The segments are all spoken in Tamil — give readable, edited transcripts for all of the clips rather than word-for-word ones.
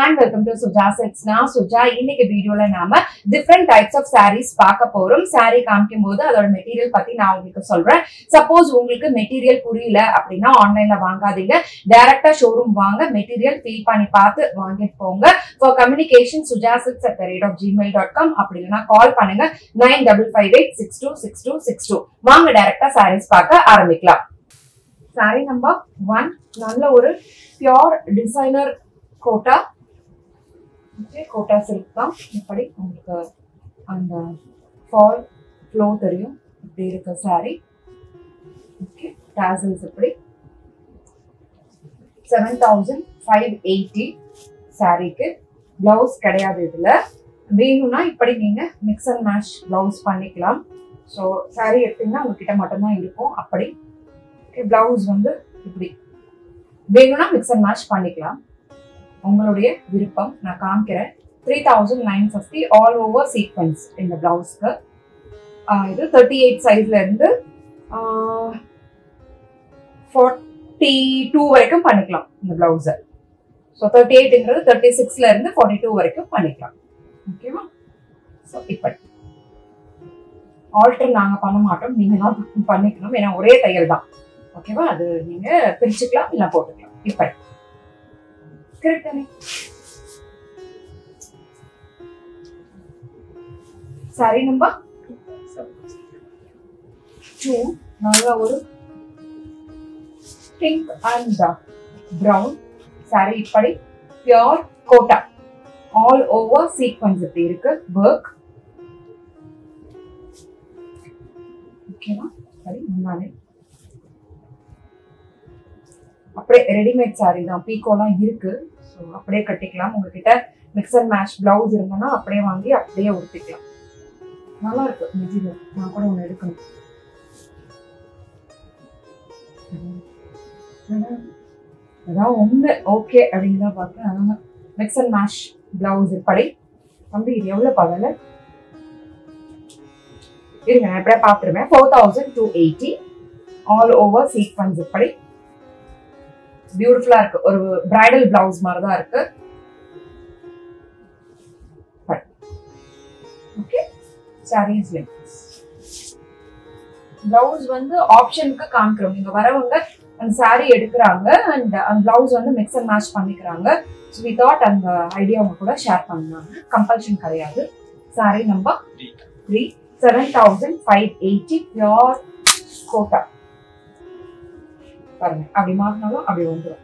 and welcome to Suja Sets. Na Suja இன்னைக்கு வீடியோல நாம different types of sarees பார்க்க போறோம். saree காமிக்கும்போது அதோட மெட்டீரியல் பத்தி நான் உங்களுக்கு சொல்றேன். சப்போஸ் உங்களுக்கு மெட்டீரியல் புரியல அப்படினா ஆன்லைன்ல வாங்காதீங்க. டைரக்டா ஷோரூம் வாங்க, மெட்டீரியல் ஃபீல் பண்ணி பார்த்து வாங்கிட்டு போங்க. For communication sujasets@gmail.com அப்படினா கால் பண்ணுங்க 9558626262. வாங்க டைரக்டா sarees பார்க்க ஆரம்பிக்கலாம். saree number 1 நல்ல ஒரு pure designer Kota. Okay, Kota silk தான். இப்படி உங்களுக்கு அந்த ஃபால் ஃப்ளோ தெரியும். இப்படி இருக்க saree. ஓகே, டாசல்ஸ் இப்படி 7580 சாரிக்கு. பிளவுஸ் கிடையாது இதுல. வேணும்னா இப்படி நீங்க மிக்ஸ் அண்ட் மேட்ச் பிளவுஸ் பண்ணிக்கலாம். ஸோ saree எடுத்தீங்கன்னா உங்ககிட்ட மட்டும்தான் இருக்கும். அப்படி பிளவுஸ் வந்து இப்படி வேணும்னா மிக்ஸ் அண்ட் மேட்ச் பண்ணிக்கலாம். உங்களுடைய விருப்பம். நான் காமிக்கிறேன். 3950 ஆல் ஓவர் சீக்வென்ஸ் இந்த பிளவுஸ்க்கு. இது 38 சைஸ்ல இருந்து 42 வரைக்கும் பண்ணிக்கலாம் இந்த பிளவுஸை. ஸோ 38ங்கிறது 36ல இருந்து 42 வரைக்கும் பண்ணிக்கலாம். ஓகேவா? ஸோ இப்படி ஆல்டர் நாங்கள் பண்ண மாட்டோம், நீங்க தான் பண்ணிக்கணும். ஏன்னா ஒரே தையல் தான். ஓகேவா? அது நீங்க பிரிச்சுக்கலாம் இல்லை போட்டுக்கலாம். இப்படி saree number 2 நல்ல ஒரு பிங்க் அண்ட் பிரவுன் saree. இப்படி pure Kota all over sequins இப்படி இருக்கு ஒர்க். ஓகேவா? சரி, முன்னாலே அப்படியே ரெடிமேட் saree தான். பீக்கோலாம் இருக்கு. ஸோ அப்படியே கட்டிக்கலாம். உங்ககிட்ட மிக்ஸ் அண்ட் மேட்ச் பிளவுஸ் இருந்தனா அப்படியே வாங்கி அப்படியே உடுத்திக்கலாம். நல்லா இருக்கு மெட்டீரியல். நான் கூட ஒன்று எடுக்கணும். அதான் ஒன்று ஓகே அப்படிங்கிறத பார்த்து அதனால மிக்ஸ் அண்ட் மேட்ச் பிளவுஸ் இப்படி. தம்பி இது எவ்வளோ பகல இருங்க, நான் எப்படியே பார்த்துருவேன். 4280 ஆல் ஓவர் சீக்வென்ஸ் இப்படி. பியூட்டிஃபுல்லா இருக்கு. ஒரு பிரைடல் பிளவுஸ் மாதிரி தான் இருக்கு. Okay, saris links. பிளவுஸ் வந்து ஆப்ஷனுக்கு காமிக்கிறோம். நீங்க வரவங்க அந்த saree எடுக்கிறாங்க அண்ட் அந்த பிளவுஸ் வந்து மிக்ஸ் அண்ட் மேட்ச் பண்ணிக்கிறாங்க. ஸோ வி தாட் அந்த ஐடியா அவங்க கூட ஷேர் பண்ணாங்க. கம்பல்ஷன் கிடையாது. saree number 3 7580 pure Kota. பாருங்க, அப்படி மாறினாலும் அப்படி வந்துடும்.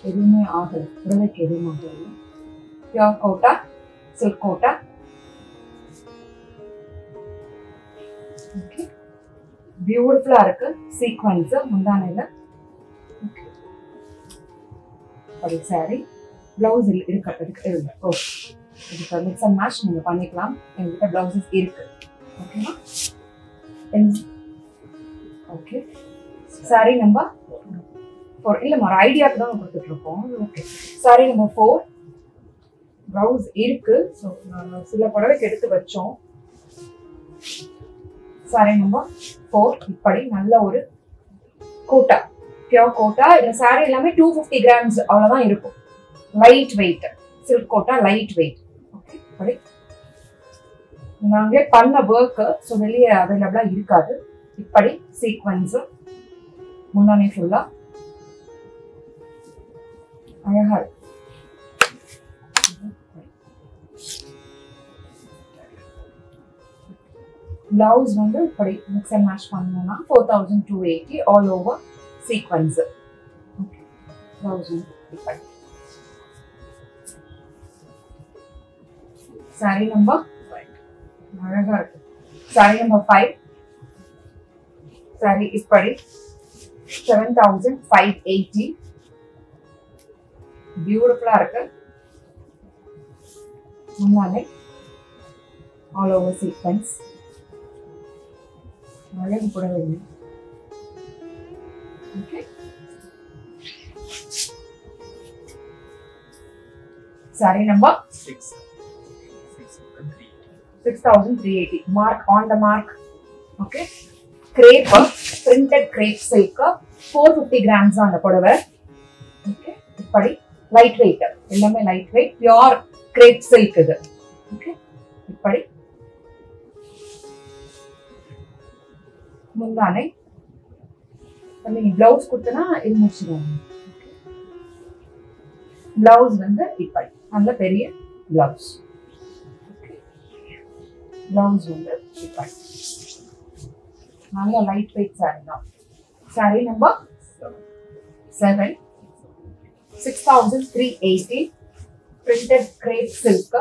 எதுவுமே ஆகல, புடவைக்கு எதுவும் ஆகல. Pure Kota, silk Kota. Okay, பியூட்டிஃபுல்லா இருக்கு. சீக்வென்ஸ் முந்தானையில. அப்படி saree பிளவுஸ் இருக்கிறதுக்கு இல்லை. ஓகே, இதுக்கு மிக்ஸ் அண்ட் மேட்ச் நீங்க பண்ணிக்கலாம். எங்ககிட்ட பிளவுசஸ் இருக்கு. ஓகேவா? ஓகே, saree நம்பர் 4 இல்ல ஒரு ஐடியாக்கு தான் கொடுத்துட்டு இருக்கோம். ஓகே, saree நம்பர் 4 பிளவுஸ் இருக்கு. ஸோ நாங்கள் சில புடவைக்கு எடுத்து வச்சோம். saree நம்பர் 4 இப்படி நல்ல ஒரு கோட்டா, பியூர் கோட்டா. இந்த saree எல்லாமே 250 கிராம்ஸ் அவ்வளோதான் இருக்கும். Light weight silk Kota, light weight. Okay, இப்படி நாங்களே பண்ண ஒர்க்கு. ஸோ வெளியே அவைலபிளா இருக்காது. இப்படி சீக்வென்ஸ் முன்னாடி ஃபுல்லா அழகா இருக்கு. பிளவுஸ் வந்து இப்படி மிக்ஸ் அண்ட் மேட்ச் பண்ணோம்னா 4280 all over sequence. Okay, blouse இப்படி. saree நம்பர் 5 அழகா இருக்கு. saree நம்பர் 5 saree இப்படி 7580 பியூட்டிஃபுல்லா இருக்கு. முன்னாலே ஆல் ஓவர் சீக்வென்ஸ். அழகு புடவை. Okay, saree number 6380 mark on the mark. Okay, crepe printed crepe silk 450 grams அந்த புடவை. ஓகே, இப்படி லைட் வெயிட், எல்லாமே light weight, pure crepe silk இது. ஓகே, இப்படி முந்தானை. நீங்க பிளவுஸ் கொடுத்தனா இது முடிச்சிருவாங்க. பிளவுஸ் வந்து இப்படி நல்ல பெரிய பிளவுஸ். பிளவுஸ் வந்து இப்படி நல்ல லைட் வெயிட் சாரி தான். Sorry number 7, 6380 printed crepe silk.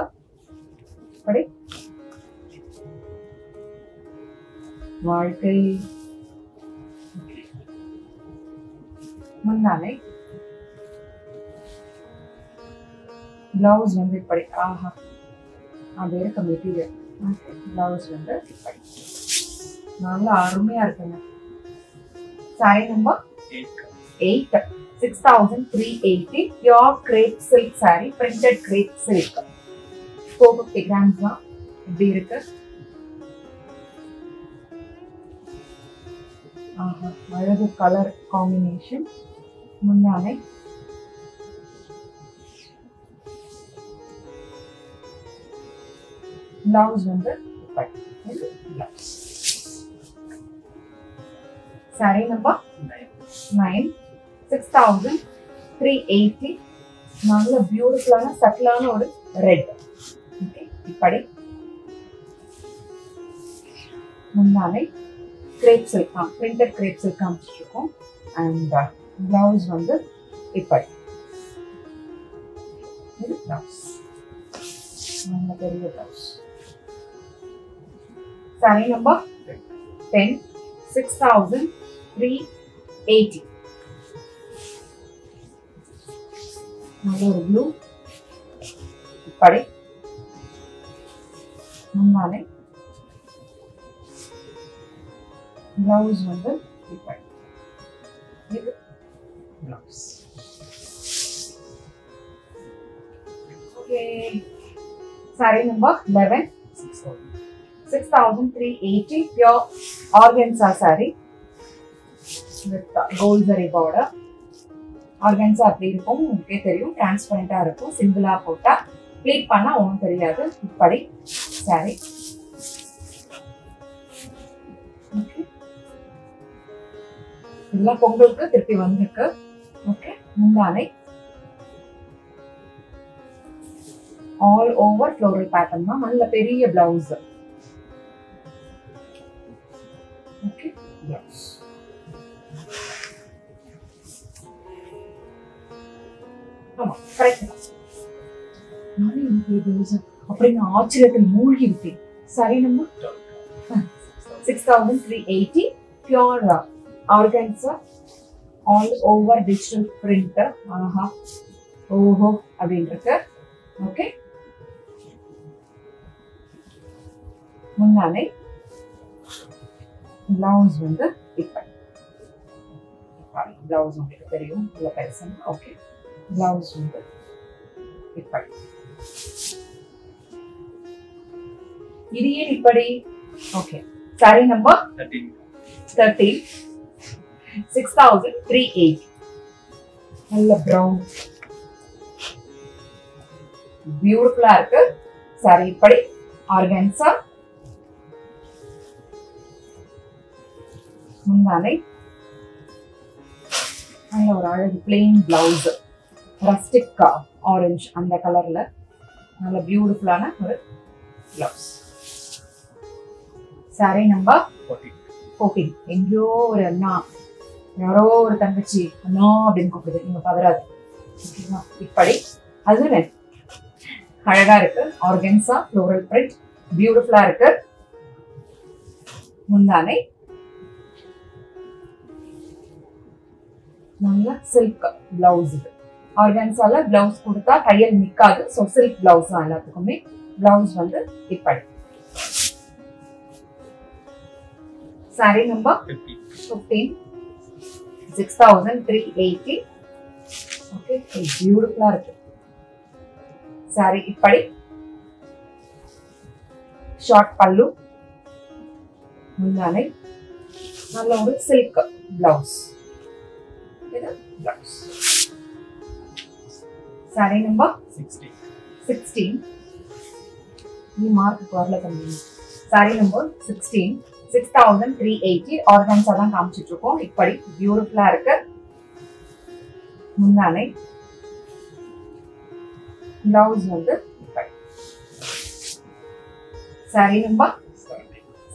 இப்படி வாழ்க்கை முந்தானை. பிளவுஸ் வந்து இப்படி. ஆஹா, அது இருக்க மெட்டீரியல். பிளவுஸ் வந்து இப்படி நல்லா அருமையா இருக்குங்க. Sorry number 8, 6380 pure crepe silk saree, printed crepe silk. 450 grams தான். இப்படி இருக்கு. ஆஹா, அழகு கலர் காம்பினேஷன். முந்தானை. பிளவுஸ் வந்து பிளவுஸ். சாரி நம்பர் 9, 6380 நல்ல பியூட்டிஃபுல்லான சட்டிலான ஒரு ரெட். ஓகே, இப்படி முந்தானை crepe silk, printed crepe silk காமிச்சிருக்கோம். அண்ட் பிளவுஸ் வந்து இப்படி இது பிளவுஸ், நல்ல பெரிய பிளவுஸ். சாரி நம்பர் 10, 6380 நல்ல ஒரு ப்ளூ. இப்படி முந்தானை. பிளவுஸ் வந்து இப்படி இது blouse. Okay, sorry number 11, 6380 pure organza saree with gold zari border. Organza அப்படி இருக்கும், உங்களுக்கே தெரியும், டிரான்ஸ்பரண்டா இருக்கும். சிம்பிளா போட்டா ப்ளீட் பண்ணா ஒன்றும் தெரியாது. இப்படி சாரி. ஓகே, இதெல்லாம் பொங்கலுக்கு திருப்பி வந்திருக்கு. ஓகே, முந்தானை ஆல் ஓவர் ஃப்ளோரல் பேட்டர்ன் தான். நல்ல பெரிய பிளவுஸ். Okay, blouse. ஆமா, கரெக்ட். நானே இந்த பிளவுஸ் அப்படின்னு ஆச்சரியத்தில் மூழ்கி விட்டேன். Sari number 6380 pure organza all over digital print. ஆஹா, ஓஹோ அப்படின்னு இருக்கு. ஓகே, முந்தானை. பிளவுஸ் வந்து இப்படி. பிளவுஸ் உங்களுக்கு தெரியும், இல்ல பெருசுங்க. ஓகே, பிளவுஸ் வந்து இப்படி. இது ஏன் இப்படி? ஓகே, சாரி நம்பர் 13, 6380 நல்ல பிரவுன் பியூட்டிஃபுல்லா இருக்கு. சாரி இப்படி ஆர்கன்சா. முந்தானை நல்ல ஒரு அழகு பிளெயின் பிளவுஸ், ரஸ்டிக் ஆரஞ்சு அந்த கலர்ல நல்ல பியூட்டிஃபுல்லான ஒரு பிளவுஸ். Sorry number 14. எங்கேயோ ஒரு அண்ணா, யாரோ ஒரு தங்கச்சி அண்ணா அப்படின்னு கூப்பிடுது, நீங்க பதறாது. இப்படி அது அழகா இருக்கு. ஆர்கன்சா ஃப்ளோரல் பிரிண்ட் பியூட்டிஃபுல்லா இருக்கு. முந்தானை நல்ல சில்க் பிளவுஸ். இது ஆர்கன்சால பிளவுஸ் கொடுத்தா தையல் நிக்காது. ஸோ சில்க் பிளவுஸ் தான் எல்லாத்துக்குமே. பிளவுஸ் வந்து இப்படி. Sorry number 15, 6380. ஓகே, பியூட்டிஃபுல்லா இருக்கு. சாரி இப்படி ஷார்ட் பல்லு, முந்தானை நல்ல ஒரு சில்க் பிளவுஸ். இது பிளவுஸ். saree number 16. 16. ये मार्क வரல தம்பி. saree number 16, 6380 ஆர்கன்ஸா தான் காமிச்சிட்டு இருக்கோம். இப்படி பியூட்டிஃபுல்லா இருக்கு. முந்தானை பிளவுஸ் வந்து இப்படி. saree number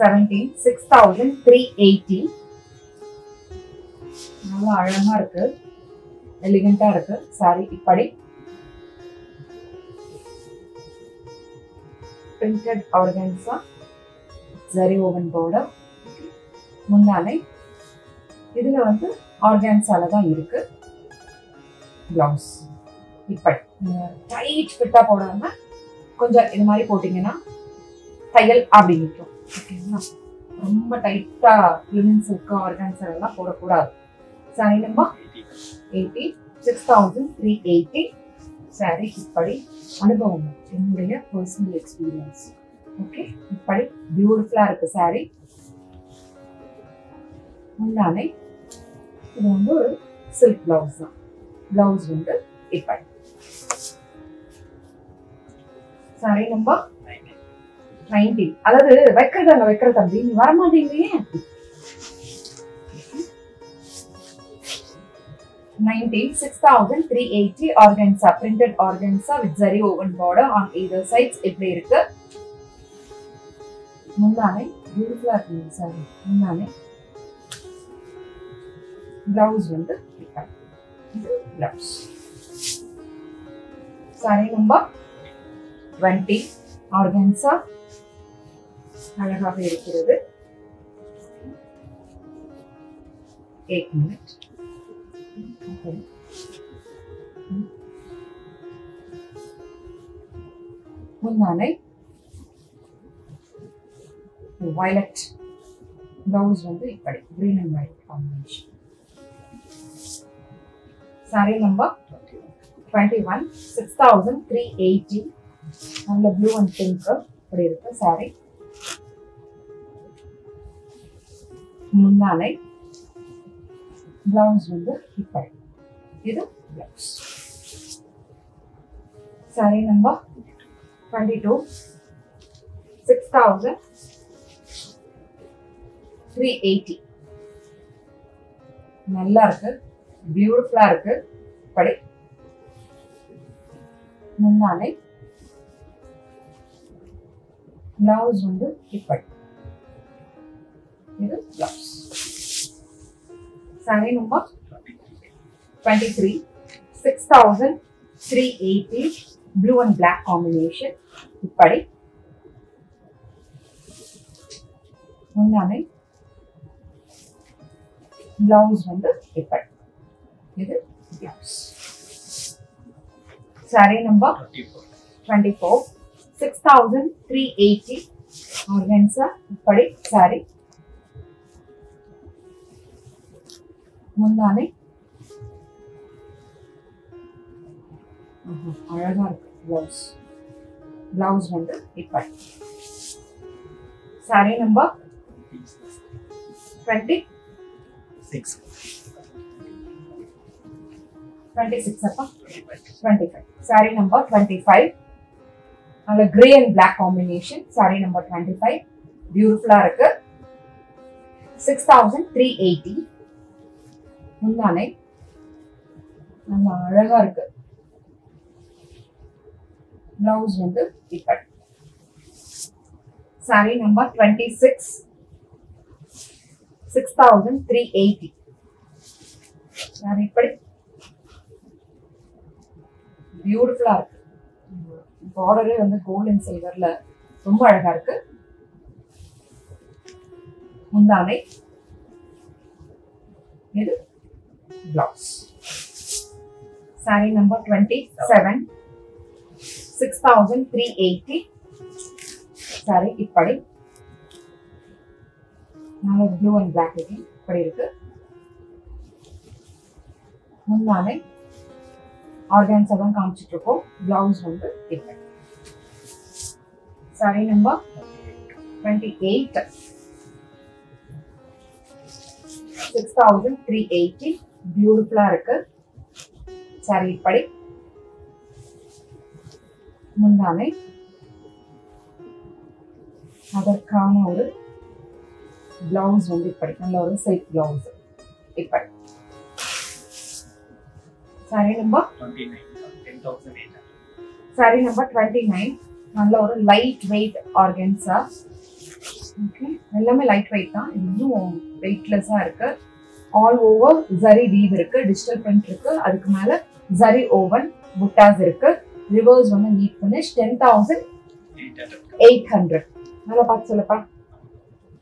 17, 6380. நல்லா அழகா இருக்கு, எலிகண்டா இருக்கு saree. இப்படி printed organza zari woven border. முந்தானை இதுல வந்து ஆர்கான்ஸால தான் இருக்கு. பிளவுஸ் இப்படி டைட் ஃபிட்டா போடாம கொஞ்சம் இது மாதிரி போட்டீங்கன்னா தையல் அப்படி நிற்கும். ஓகேங்களா? ரொம்ப டைட்டா லினன் சில்க் ஆர்கான்ஸா எல்லாம் போடக்கூடாது. saree number 80, 6380. saree இப்படி அனுபவம், என்னுடைய பர்சனல் எக்ஸ்பீரியன்ஸ். ஓகே, இப்படி பியூட்டிஃபுல்லா இருக்கு saree. முந்தானை இது வந்து ஒரு சில்க் பிளவுஸ் தான். பிளவுஸ் வந்து இப்படி. saree number 19. அதாவது வைக்கிற தம்பி நீ வரமாட்டீங்களே. 19, 6380 organza, printed organza with zari woven border on either sides. இப்படி இருக்கு. முந்தானை பியூட்டிஃபுல்லா இருக்கு சாரி. முந்தானை பிளவுஸ் வந்து இப்படி. இது பிளவுஸ். saree number 20, organza அழகாக இருக்கிறது. 8 minutes. Okay. முந்தானை violet, blouse வந்து இப்படி green and white combination. saree number 21, 6380. நல்ல blue and pink இப்படி இருக்கு saree. முந்தானை பிளவுஸ் வந்து இப்படி. இது பிளவுஸ். saree number 22, 6380. நல்லா இருக்கு, பியூட்டிஃபுல்லா இருக்கு. இப்படி முந்தானை பிளவுஸ் வந்து இப்படி. இது blouse. saree number 23, 6380. blue and black combination. இப்படி முந்தானை பிளவுஸ் வந்து இப்படி. இது பிளவுஸ். saree number 24, 6380 organza இப்படி saree. முந்தானை அழகா இருக்கு. பிளவுஸ் பிளவுஸ் வந்து இப்படி. saree number 26 அப்பா 25. saree number 25 நல்ல grey and black combination. saree number 25 பியூட்டிஃபுல்லா இருக்கு. 6380. முந்தானை நல்ல அழகா இருக்கு. பிளவுஸ் வந்து இப்படி. saree number 26, 6380. saree இப்படி பியூட்டிஃபுல்லா இருக்கு. பார்டரே வந்து கோல்ட் அண்ட் சில்வர்ல ரொம்ப அழகா இருக்கு. முந்தானை இது பிளவுஸ். saree number 27, 6380. saree இப்படி நல்ல ப்ளூ அண்ட் பிளாக் இப்படி இருக்கு. முந்தானை ஆர்கான்ஸா தான் காமிச்சிட்டு இருக்கோம். பிளவுஸ் வந்து இப்படி. saree number 28, 6380. பியூட்டிஃபுல்லா இருக்கு. saree இப்படி. முந்தானை அதற்கான ஒரு பிளவுஸ் வந்து இப்படி நல்ல ஒரு சில்க் பிளவுஸ் இப்படி சாரி நம்பர் 29 நல்ல ஒரு லைட் வெயிட் ஆர்கன்ஸா ஓகே எல்லாமே லைட் வெயிட் தான் இன்னும் வெயிட்லெஸ்ஸா இருக்கு ஆல் ஓவர் ஜரி வீவ் இருக்கு டிஜிட்டல் பிரிண்ட் இருக்கு அதுக்கு மேல ஜரி ஓவன் புட்டாஸ் இருக்கு ரிவர்ஸ் வந்து நீட் ஃபினிஷ் 10800 நல்லா பார்த்து சொல்லப்பா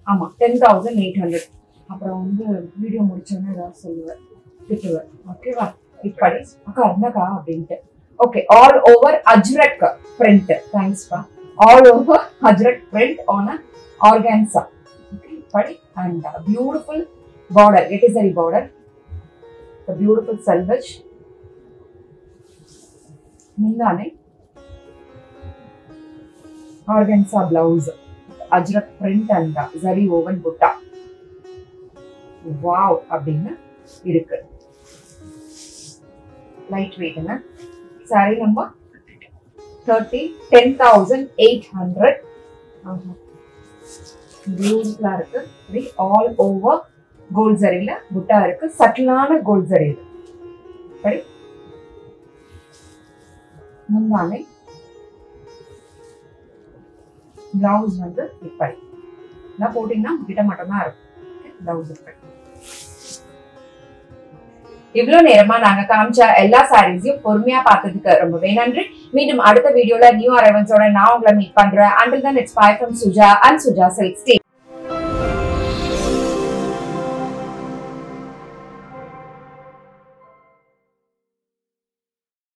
ஆமா 10800 அப்புறம் வந்து வீடியோ முடிச்சோன்னே ஏதாவது சொல்லுவேன் திட்டுவேன் ஓகேவா இப்படி அக்கா என்னக்கா அப்படின்ட்டு okay all over ajrak print தேங்க்ஸ்ப்பா all over ajrak print on organza okay இப்படி and beautiful border it is a border the beautiful selvage mundane organza blouse ajrak print and zari woven butta wow அப்படினா இருக்கு light weight na saree number 10800 beautiful இருக்கு all over கோல்ட் ஜரியில புட்டா இருக்கு சட்டிலான கோல்ட் ஜரி சரி முந்தானை பிளவுஸ் வந்து இப்படி நான் போட்டீங்கன்னா கிட்ட மட்டும் தான் இருக்கும் பிளவுஸ் இப்படி இவ்வளவு நேரமா நாங்க காமிச்ச எல்லா சாரீஸையும் பொறுமையா பார்த்ததுக்கு ரொம்பவே நன்றி மீண்டும் அடுத்த வீடியோல நியூ அரைவல்ஸோட நான் உங்களை மீட் பண்றேன் until then it's bye from Suja and Suja Silks.